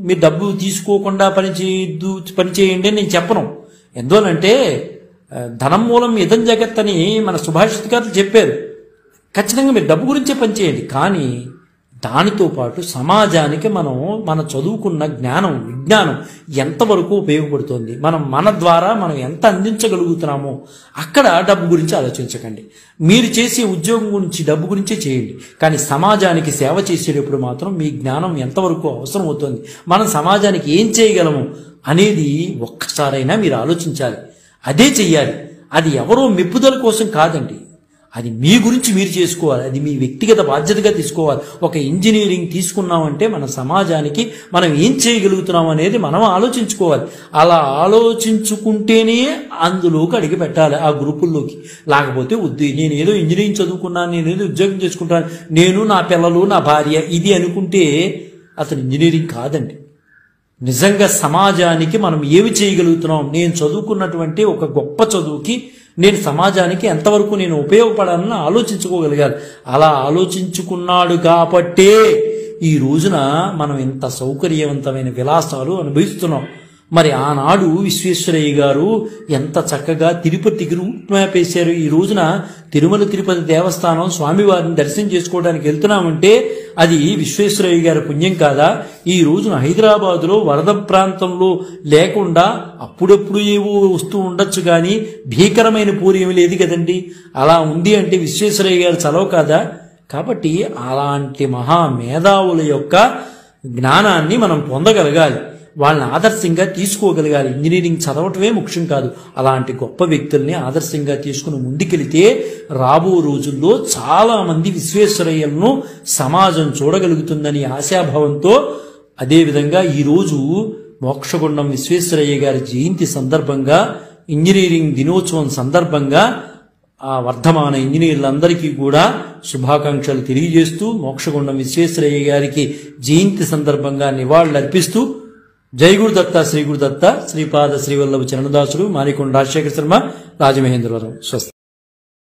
మీరు డబ్బు తీసుకోకుండా పనిచేయండి అని నేను చెప్పను. ఎందువలంటే ధనం మూలం ఇదం జగత్ అని మన సుభాషితకారులు చెప్పారు. ఖచ్చితంగా మీరు డబ్బు గురించే పనిచేయండి, కానీ దానితో పాటు సమాజానికి మన చదువుకున్న విజ్ఞానం ఎంతవరకు ఉపయోగపడుతుంది, మన ద్వారా మనం ఎంత అందించగలుగుతున్నామో అక్కడ డబ్బు గురించి ఆలోచించకండి. మీరు చేసే ఉద్యోగం గురించి, డబ్బు గురించే చేయండి. కానీ సమాజానికి సేవ చేసేటప్పుడు మాత్రం మీ జ్ఞానం ఎంతవరకు అవసరం అవుతుంది, మనం సమాజానికి ఏం చేయగలము అనేది ఒక్కసారైనా మీరు ఆలోచించాలి. అదే చెయ్యాలి. అది ఎవరో మెప్పుదల కోసం కాదండి, అది మీ గురించి మీరు చేసుకోవాలి, అది మీ వ్యక్తిగత బాధ్యతగా తీసుకోవాలి. ఒక ఇంజనీరింగ్ తీసుకున్నామంటే మన సమాజానికి మనం ఏం చేయగలుగుతున్నాం అనేది మనం ఆలోచించుకోవాలి. అలా ఆలోచించుకుంటేనే అందులోకి అడిగి పెట్టాలి, ఆ గ్రూపుల్లోకి. లేకపోతే వద్దు, నేను ఏదో ఇంజనీరింగ్ చదువుకున్నాను, నేను ఏదో ఉద్యోగం చేసుకుంటాను, నేను నా పిల్లలు నా భార్య ఇది అనుకుంటే అతను ఇంజనీరింగ్ కాదండి. నిజంగా సమాజానికి మనం ఏమి చేయగలుగుతున్నాం, నేను చదువుకున్నటువంటి ఒక గొప్ప చదువుకి నేను సమాజానికి ఎంతవరకు నేను ఉపయోగపడాలని ఆలోచించుకోగలిగాను. అలా ఆలోచించుకున్నాడు కాబట్టే ఈ రోజున మనం ఇంత సౌకర్యవంతమైన విలాసాలు అనుభవిస్తున్నాం. మరి ఆనాడు విశ్వేశ్వరయ్య గారు ఎంత చక్కగా తిరుపతికి రూట్ మ్యాప్ వేశారు. ఈ రోజున తిరుమల తిరుపతి దేవస్థానం స్వామివారిని దర్శనం చేసుకోవడానికి వెళ్తున్నామంటే అది విశ్వేశ్వరయ్య గారి పుణ్యం కాదా? ఈ రోజున హైదరాబాదులో వరద ప్రాంతంలో లేకుండా అప్పుడప్పుడు ఏవో వస్తూ ఉండొచ్చు, కానీ భీకరమైన పూరి ఏమి లేదు కదండి. అలా ఉంది అంటే విశ్వేశ్వరయ్య గారు చలవ కాదా? కాబట్టి అలాంటి మహామేధావుల యొక్క జ్ఞానాన్ని మనం పొందగలగాలి. వాళ్ళని ఆదర్శంగా తీసుకోగలగాలి. ఇంజనీరింగ్ చదవటమే ముఖ్యం కాదు. అలాంటి గొప్ప వ్యక్తుల్ని ఆదర్శంగా తీసుకుని ముందుకెళితే రాబో రోజుల్లో చాలా మంది విశ్వేశ్వరయ్యలను సమాజం చూడగలుగుతుందని ఆశాభావంతో, అదేవిధంగా ఈరోజు మోక్షగుండం విశ్వేశ్వరయ్య గారి జయంతి సందర్భంగా, ఇంజనీరింగ్ దినోత్సవం సందర్భంగా ఆ వర్ధమాన ఇంజనీర్లందరికీ కూడా శుభాకాంక్షలు తెలియజేస్తూ, మోక్షగుండం విశ్వేశ్వరయ్య గారికి జయంతి సందర్భంగా నివాళులర్పిస్తూ, జై గురుదత్త శ్రీ గురుదత్త శ్రీపాద శ్రీవల్లభ చరణదాసుడు మారికొండ రాజశేఖర శర్మ రాజమహేంద్రవరం. స్వస్తి.